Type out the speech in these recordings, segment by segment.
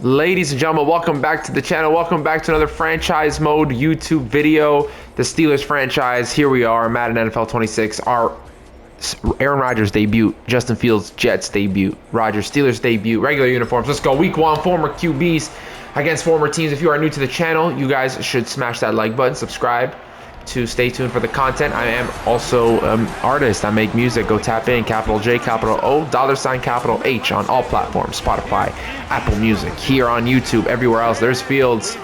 Ladies and gentlemen, welcome back to the channel. Welcome back to another franchise mode YouTube video. The Steelers franchise. Here we are, Madden NFL 26. Our Aaron Rodgers debut, Justin Fields Jets debut, Rodgers Steelers debut, regular uniforms. Let's go. Week 1, former QBs against former teams. If you are new to the channel, you guys should smash that like button, subscribe to stay tuned for the content. I am also an artist. I make music. Go tap in, capital J, capital O, $ capital H on all platforms, Spotify, Apple Music, here on YouTube, everywhere else. There's Fields.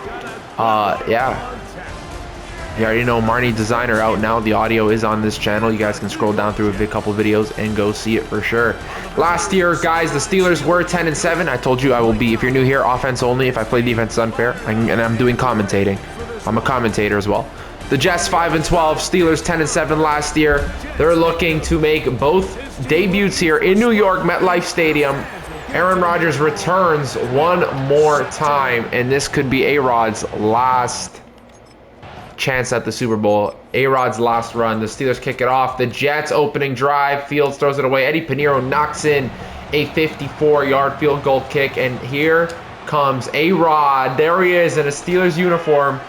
Yeah. You already know Marnie Designer out now. The audio is on this channel. You guys can scroll down through a couple videos and go see it for sure. Last year, guys, the Steelers were 10-7. I told you I will be, if you're new here, offense only. If I play defense, it's unfair. And I'm doing commentating. I'm a commentator as well. The Jets 5-12, Steelers 10-7 last year. They're looking to make both debuts here in New York, MetLife Stadium. Aaron Rodgers returns one more time, and this could be AROD's last chance at the Super Bowl. AROD's last run. The Steelers kick it off. The Jets opening drive. Fields throws it away. Eddie Pinheiro knocks in a 54-yard field goal kick, and here comes AROD. There he is in a Steelers uniform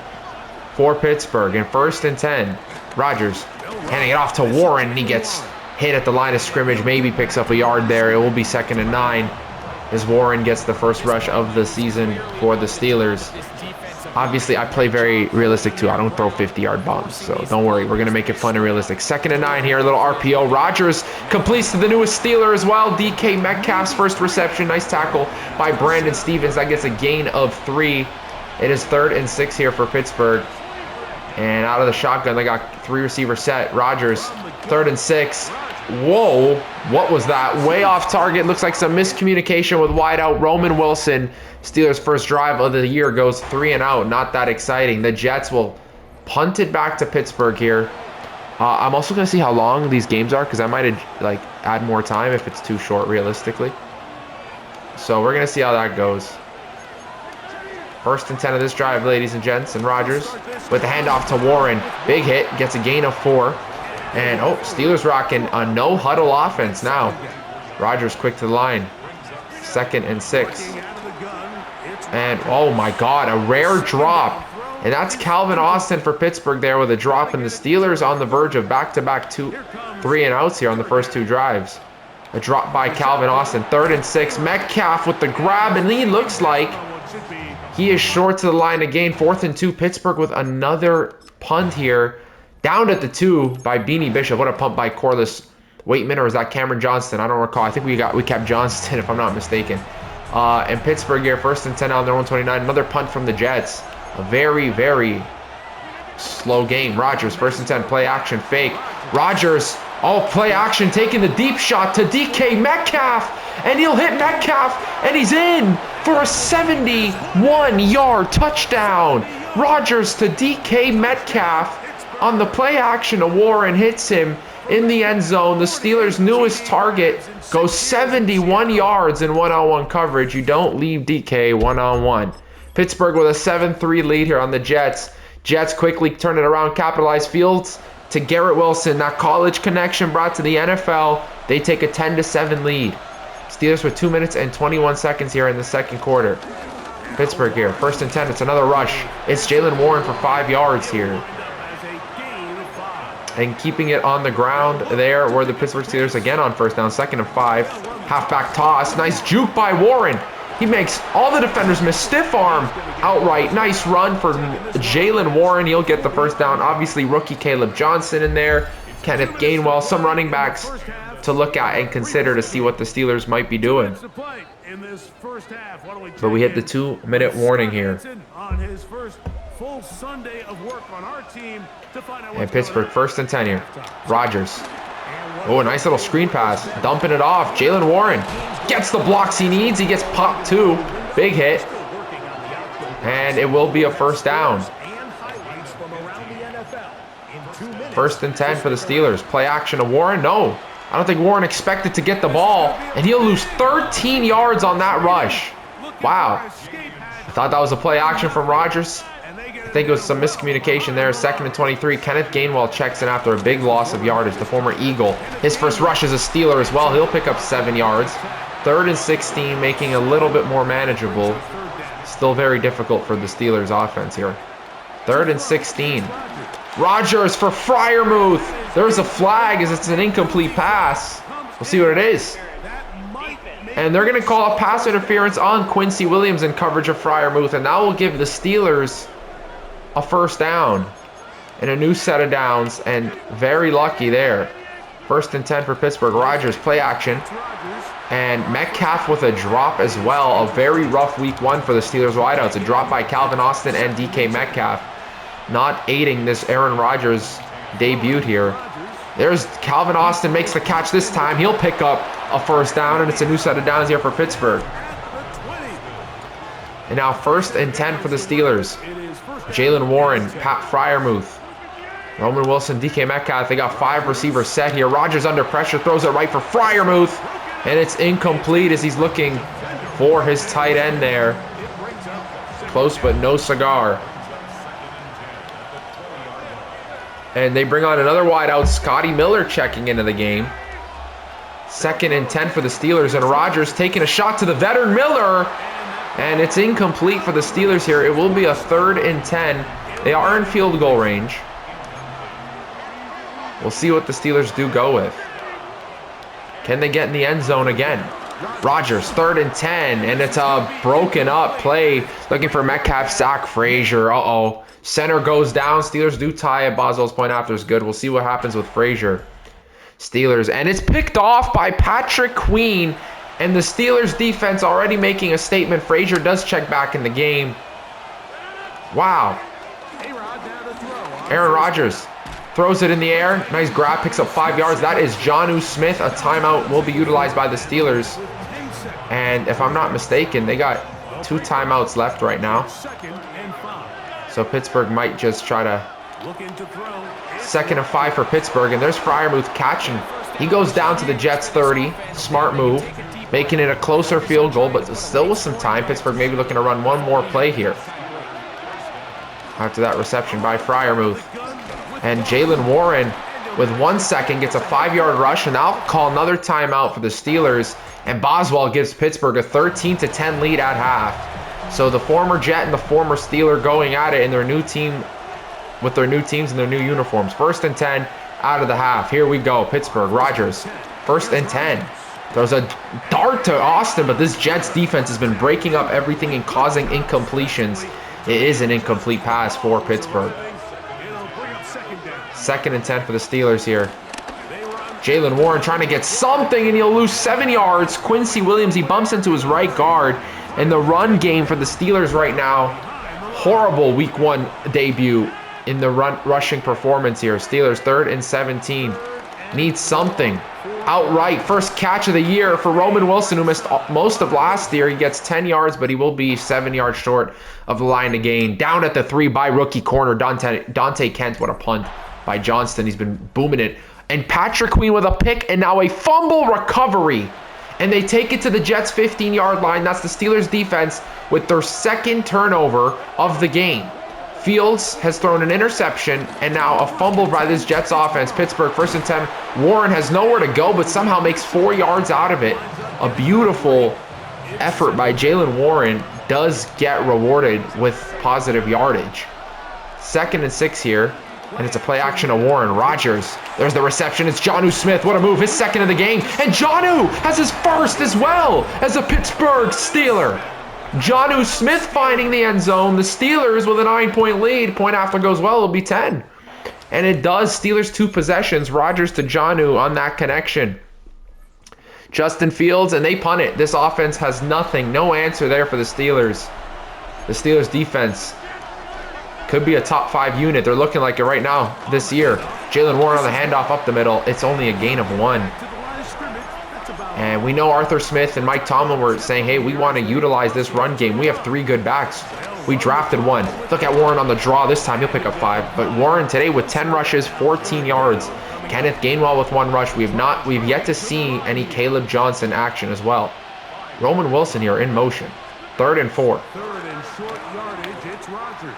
for Pittsburgh in 1st and 10. Rodgers handing it off to Warren, and he gets hit at the line of scrimmage, maybe picks up a yard there. It will be 2nd and 9 as Warren gets the first rush of the season for the Steelers. Obviously, I play very realistic too. I don't throw 50-yard bombs, so don't worry. We're going to make it fun and realistic. 2nd and 9 here, a little RPO. Rodgers completes to the newest Steeler as well. DK Metcalf's first reception. Nice tackle by Brandon Stevens. That gets a gain of 3. It is 3rd and 6 here for Pittsburgh. And out of the shotgun, they got 3 receivers set. Rodgers, 3rd and 6. Whoa, what was that? Way off target. Looks like some miscommunication with wideout Roman Wilson. Steelers' first drive of the year goes 3 and out. Not that exciting. The Jets will punt it back to Pittsburgh here. I'm also going to see how long these games are, because I might add more time if it's too short realistically. So we're going to see how that goes. 1st and 10 of this drive, ladies and gents. And Rodgers with the handoff to Warren. Big hit. Gets a gain of 4. And, oh, Steelers rocking a no-huddle offense now. Rodgers quick to the line. 2nd and 6. And, oh, my God, a rare drop. And that's Calvin Austin for Pittsburgh there with a drop. And the Steelers on the verge of back-to-back 3 and outs here on the first 2 drives. A drop by Calvin Austin. 3rd and 6. Metcalf with the grab. And he looks like he is short to the line again. 4th and 2. Pittsburgh with another punt here. Downed at the 2 by Beanie Bishop. What a pump by Corliss Waitman, or is that Cameron Johnston? I don't recall. I think we kept Johnston, if I'm not mistaken. And Pittsburgh here, 1st and 10 on their own 29. Another punt from the Jets. A very, very slow game. Rodgers, 1st and 10. Play action, fake. Rodgers, play action, taking the deep shot to DK Metcalf. And he'll hit Metcalf, and he's in for a 71-yard touchdown. Rodgers to DK Metcalf. On the play action, a Warren hits him in the end zone. The Steelers' newest target goes 71 yards in one-on-one coverage. You don't leave DK one-on-one. Pittsburgh with a 7-3 lead here on the Jets. Jets quickly turn it around, capitalize. Fields to Garrett Wilson. That college connection brought to the NFL. They take a 10-7 lead. Steelers with 2 minutes and 21 seconds here in the 2nd quarter. Pittsburgh here, 1st and 10. It's another rush. It's Jalen Warren for 5 yards here. And keeping it on the ground there were the Pittsburgh Steelers again on 1st down, 2nd and 5. Halfback toss. Nice juke by Warren. He makes all the defenders miss. Stiff arm outright. Nice run for Jalen Warren. He'll get the 1st down. Obviously, rookie Caleb Johnson in there. Kenneth Gainwell. Some running backs to look at and consider to see what the Steelers might be doing. But we hit the 2-minute warning here. Full Sunday of work on our team to find out. And Pittsburgh 1st and 10 here. Rodgers. Oh, a nice little screen pass. Dumping it off. Jalen Warren gets the blocks he needs. He gets popped too. Big hit. And it will be a 1st down. 1st and 10 for the Steelers. Play action to Warren. No, I don't think Warren expected to get the ball. And he'll lose 13 yards on that rush. Wow. I thought that was a play action from Rodgers. I think it was some miscommunication there. 2nd and 23. Kenneth Gainwell checks in after a big loss of yardage. The former Eagle. His first rush is a Steeler as well. He'll pick up 7 yards. 3rd and 16, making it a little bit more manageable. Still very difficult for the Steelers offense here. 3rd and 16. Rodgers for Freiermuth. There's a flag as it's an incomplete pass. We'll see what it is. And they're going to call a pass interference on Quincy Williams in coverage of Freiermuth. And that will give the Steelers a 1st down and a new set of downs. And very lucky there. 1st and 10 for Pittsburgh. Rodgers play action. And Metcalf with a drop as well. A very rough week 1 for the Steelers wideouts. A drop by Calvin Austin and DK Metcalf. Not aiding this Aaron Rodgers debut here. There's Calvin Austin makes the catch this time. He'll pick up a 1st down, and it's a new set of downs here for Pittsburgh. And now 1st and 10 for the Steelers. Jalen Warren, Pat Freiermuth, Roman Wilson, DK Metcalf. They got 5 receivers set here. Rodgers under pressure, throws it right for Freiermuth, and it's incomplete as he's looking for his tight end there. Close but no cigar. And they bring on another wideout, Scotty Miller checking into the game. 2nd and 10 for the Steelers, and Rodgers taking a shot to the veteran Miller. And it's incomplete for the Steelers here. It will be a 3rd and 10. They are in field goal range. We'll see what the Steelers do go with. Can they get in the end zone again? Rodgers, 3rd and 10, and it's a broken up play. Looking for Metcalf, sack Frazier. Uh-oh. Center goes down. Steelers do tie at Boswell's point after is good. We'll see what happens with Frazier. Steelers, and it's picked off by Patrick Queen, and the Steelers defense already making a statement. Frazier does check back in the game. Wow. Aaron Rodgers throws it in the air. Nice grab, picks up 5 yards. That is Jonnu Smith. A timeout will be utilized by the Steelers. And if I'm not mistaken, they got 2 timeouts left right now. So Pittsburgh might just try to 2nd and 5 for Pittsburgh. And there's Freiermuth catching. He goes down to the Jets 30. Smart move. Making it a closer field goal, but still with some time. Pittsburgh maybe looking to run one more play here. After that reception by Freiermuth. And Jalen Warren with 1 second gets a 5-yard rush. And I'll call another timeout for the Steelers. And Boswell gives Pittsburgh a 13-10 lead at half. So the former Jet and the former Steeler going at it in their new team, with their new teams and their new uniforms. 1st and 10 out of the half. Here we go. Pittsburgh, Rodgers, 1st and 10. Throws a dart to Austin, but this Jets defense has been breaking up everything and causing incompletions. It is an incomplete pass for Pittsburgh. 2nd and 10 for the Steelers here. Jalen Warren trying to get something, and he'll lose 7 yards. Quincy Williams, he bumps into his right guard. And the run game for the Steelers right now, horrible week 1 debut in the rushing performance here. Steelers 3rd and 17. Need something. Outright, 1st catch of the year for Roman Wilson, who missed most of last year. He gets 10 yards, but he will be 7 yards short of the line to gain. Down at the 3 by rookie corner, Dante Kent. What a punt by Johnston. He's been booming it. And Patrick Queen with a pick, and now a fumble recovery. And they take it to the Jets' 15-yard line. That's the Steelers' defense with their 2nd turnover of the game. Fields has thrown an interception, and now a fumble by this Jets offense. Pittsburgh, 1st and 10. Warren has nowhere to go, but somehow makes 4 yards out of it. A beautiful effort by Jalen Warren does get rewarded with positive yardage. 2nd and 6 here. And it's a play action of Warren. Rodgers, there's the reception. It's Jonnu Smith. What a move. His 2nd of the game. And Jonnu has his 1st as well as a Pittsburgh Steeler. Jonnu Smith finding the end zone. The Steelers with a 9-point lead. Point after goes well, it'll be 10. And it does. Steelers 2 possessions. Rodgers to Jonnu on that connection. Justin Fields, and they punt it. This offense has nothing. No answer there for the Steelers. The Steelers defense could be a top 5 unit. They're looking like it right now this year. Jalen Warren on the handoff up the middle. It's only a gain of 1. And we know Arthur Smith and Mike Tomlin were saying, hey, we want to utilize this run game. We have 3 good backs. We drafted 1. Look at Warren on the draw. This time he'll pick up 5. But Warren today with 10 rushes, 14 yards. Kenneth Gainwell with 1 rush. We've yet to see any Caleb Johnson action as well. Roman Wilson here in motion. 3rd and 4.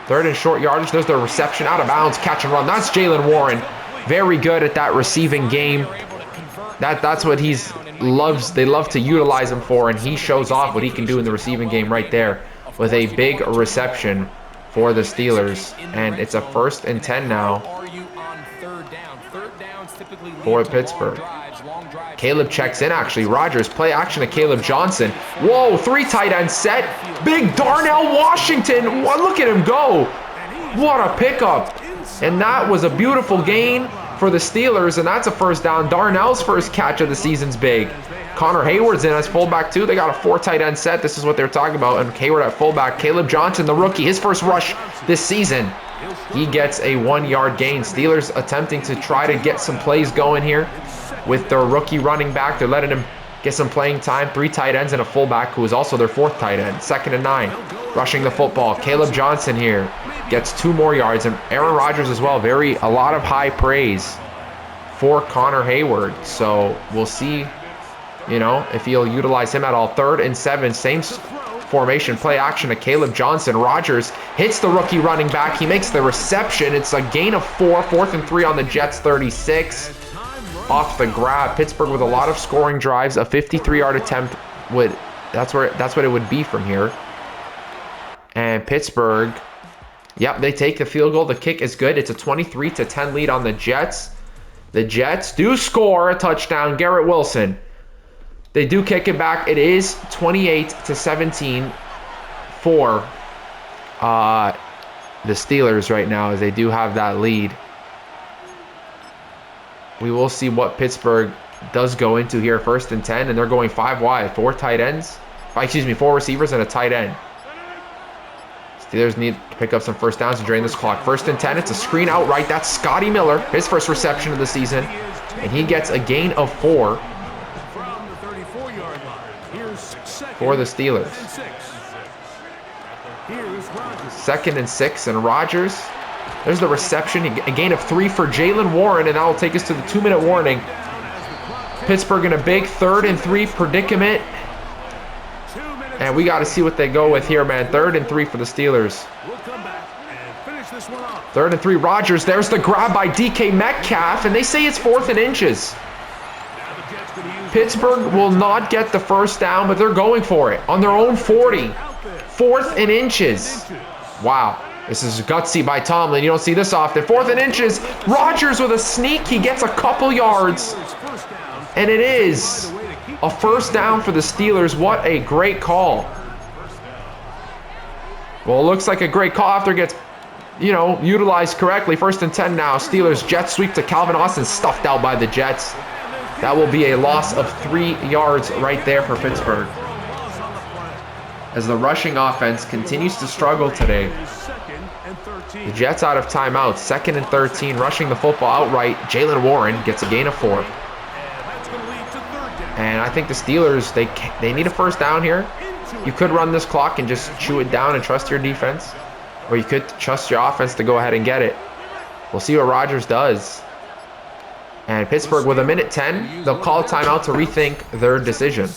3rd and short yardage. There's the reception out of bounds. Catch and run. That's Jalen Warren. Very good at that receiving game. That's what he's loves. They love to utilize him for, and he shows off what he can do in the receiving game right there. with a big reception for the Steelers. And it's a 1st and 10 now for Pittsburgh. Caleb checks in, actually. Rodgers, play action to Caleb Johnson. Whoa, 3 tight end set. Big Darnell Washington. Look at him go. What a pickup. And that was a beautiful gain for the Steelers, and that's a 1st down. Darnell's first catch of the season's big. Connor Hayward's in as fullback too. They got a 4 tight end set. This is what they're talking about. And Hayward at fullback. Caleb Johnson, the rookie, his first rush this season. He gets a 1-yard gain. Steelers attempting to try to get some plays going here with their rookie running back. They're letting him get some playing time. 3 tight ends and a fullback who is also their 4th tight end. 2nd and 9. Rushing the football. Caleb Johnson here gets 2 more yards. And Aaron Rodgers as well. A lot of high praise for Connor Hayward. So we'll see, you know, if he'll utilize him at all. 3rd and 7. Same formation, play action to Caleb Johnson. Rodgers hits the rookie running back. He makes the reception. It's a gain of 4. 4th and 3 on the Jets 36. Off the grab. Pittsburgh with a lot of scoring drives. A 53-yard attempt that's what it would be from here. And Pittsburgh, yep, they take the field goal. The kick is good. It's a 23-10 lead on the Jets. The Jets do score a touchdown. Garrett Wilson. They do kick it back. It is 28-17 for the Steelers right now, as they do have that lead. We will see what Pittsburgh does go into here. 1st and 10, and they're going 5 wide. 4 receivers and a tight end. Steelers need to pick up some 1st downs to drain this clock. 1st and 10, it's a screen outright. That's Scotty Miller, his first reception of the season, and he gets a gain of 4 for the Steelers. 2nd and 6, and Rodgers, there's the reception, a gain of 3 for Jaylen Warren, and that will take us to the 2-minute warning. Pittsburgh in a big 3rd and 3 predicament, and we got to see what they go with here, man. 3rd and 3 for the Steelers. 3rd and 3, Rodgers, there's the grab by DK Metcalf, and they say it's 4th and inches. Pittsburgh will not get the 1st down, but they're going for it on their own 40. 4th and inches. Wow. This is gutsy by Tomlin. You don't see this often. 4th and inches. Rodgers with a sneak. He gets a couple yards. And it is a 1st down for the Steelers. What a great call. Well, it looks like a great call after it gets, you know, utilized correctly. 1st and 10 now. Steelers jet sweep to Calvin Austin. Stuffed out by the Jets. That will be a loss of 3 yards right there for Pittsburgh, as the rushing offense continues to struggle today. The Jets out of timeouts. 2nd and 13, rushing the football outright. Jaylen Warren gets a gain of 4. And I think the Steelers, they need a 1st down here. You could run this clock and just chew it down and trust your defense, or you could trust your offense to go ahead and get it. We'll see what Rodgers does. And Pittsburgh with a minute 10, they'll call a timeout to rethink their decision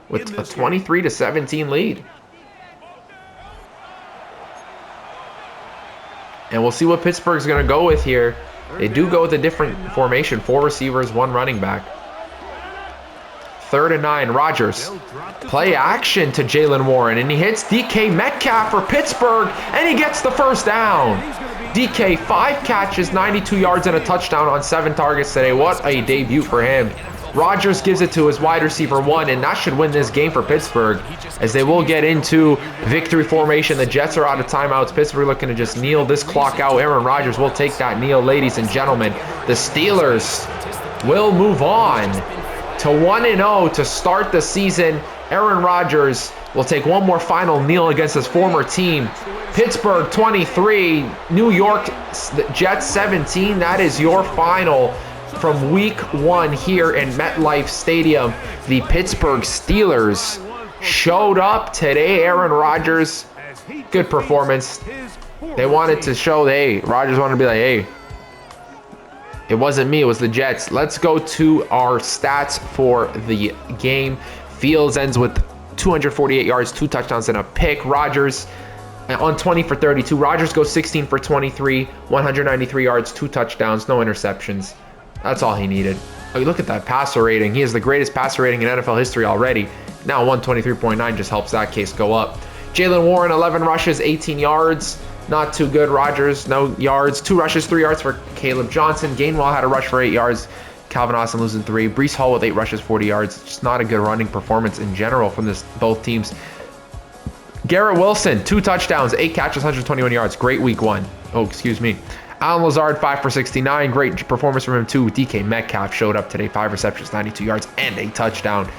with a 23-17 lead. And we'll see what Pittsburgh's going to go with here. They do go with a different formation. 4 receivers, 1 running back. 3rd and 9, Rodgers. Play action to Jaylen Warren, and he hits DK Metcalf for Pittsburgh, and he gets the 1st down. DK, 5 catches, 92 yards, and a touchdown on 7 targets today. What a debut for him. Rodgers gives it to his wide receiver 1, and that should win this game for Pittsburgh, as they will get into victory formation. The Jets are out of timeouts. Pittsburgh looking to just kneel this clock out. Aaron Rodgers will take that kneel, ladies and gentlemen. The Steelers will move on to 1-0 to start the season. Aaron Rodgers will take one more final kneel against his former team. Pittsburgh 23, New York Jets 17. That is your final from week 1 here in MetLife Stadium. The Pittsburgh Steelers showed up today. Aaron Rodgers, good performance. They wanted to show, hey, Rodgers wanted to be like, hey, it wasn't me, it was the Jets. Let's go to our stats for the game. Fields ends with 248 yards, 2 touchdowns, and a pick. Rodgers on 20 for 32. Rodgers goes 16 for 23, 193 yards, 2 touchdowns, no interceptions. That's all he needed. Oh, look at that passer rating. He has the greatest passer rating in NFL history already. Now 123.9 just helps that case go up. Jalen Warren, 11 rushes, 18 yards. Not too good. Rodgers, no yards. 2 rushes, 3 yards for Caleb Johnson. Gainwell had a rush for 8 yards. Calvin Austin losing 3. Breece Hall with 8 rushes, 40 yards. Just not a good running performance in general from both teams. Garrett Wilson, 2 touchdowns, 8 catches, 121 yards. Great week 1. Oh, excuse me. Alan Lazard, 5 for 69. Great performance from him too. DK Metcalf showed up today. 5 receptions, 92 yards, and a touchdown.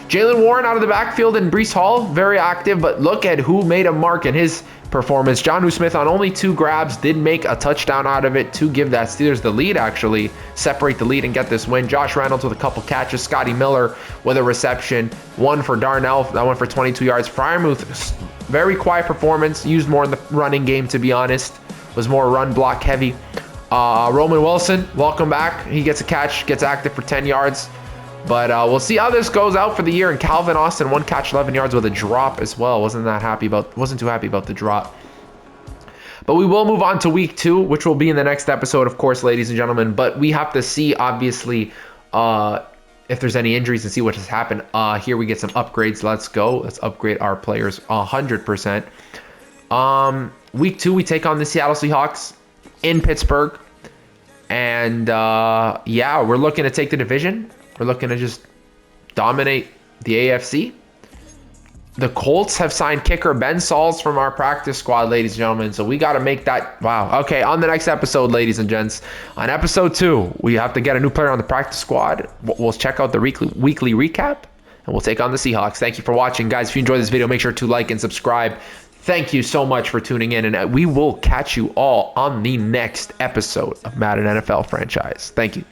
Jalen Warren out of the backfield and Breece Hall, very active, but look at who made a mark in his performance. Jonnu Smith on only 2 grabs did make a touchdown out of it to give that Steelers the lead, actually. Separate the lead and get this win. Josh Reynolds with a couple catches. Scotty Miller with a reception. 1 for Darnell, that one for 22 yards. Freiermuth, very quiet performance. Used more in the running game, to be honest. Was more run block heavy. Roman Wilson, welcome back. He gets a catch, gets active for 10 yards. But we'll see how this goes out for the year. And Calvin Austin, 1 catch, 11 yards with a drop as well. Wasn't too happy about the drop. But we will move on to week 2, which will be in the next episode, of course, ladies and gentlemen. But we have to see, obviously, if there's any injuries and see what has happened. Here we get some upgrades. Let's go. Let's upgrade our players 100%. Week 2, we take on the Seattle Seahawks in Pittsburgh. And yeah, we're looking to take the division. We're looking to just dominate the AFC. The Colts have signed kicker Ben Sauls from our practice squad, ladies and gentlemen. So we got to make that. Wow. Okay, on the next episode, ladies and gents. On episode 2, we have to get a new player on the practice squad. We'll check out the weekly recap, and we'll take on the Seahawks. Thank you for watching, guys. If you enjoyed this video, make sure to like and subscribe. Thank you so much for tuning in, and we will catch you all on the next episode of Madden NFL Franchise. Thank you.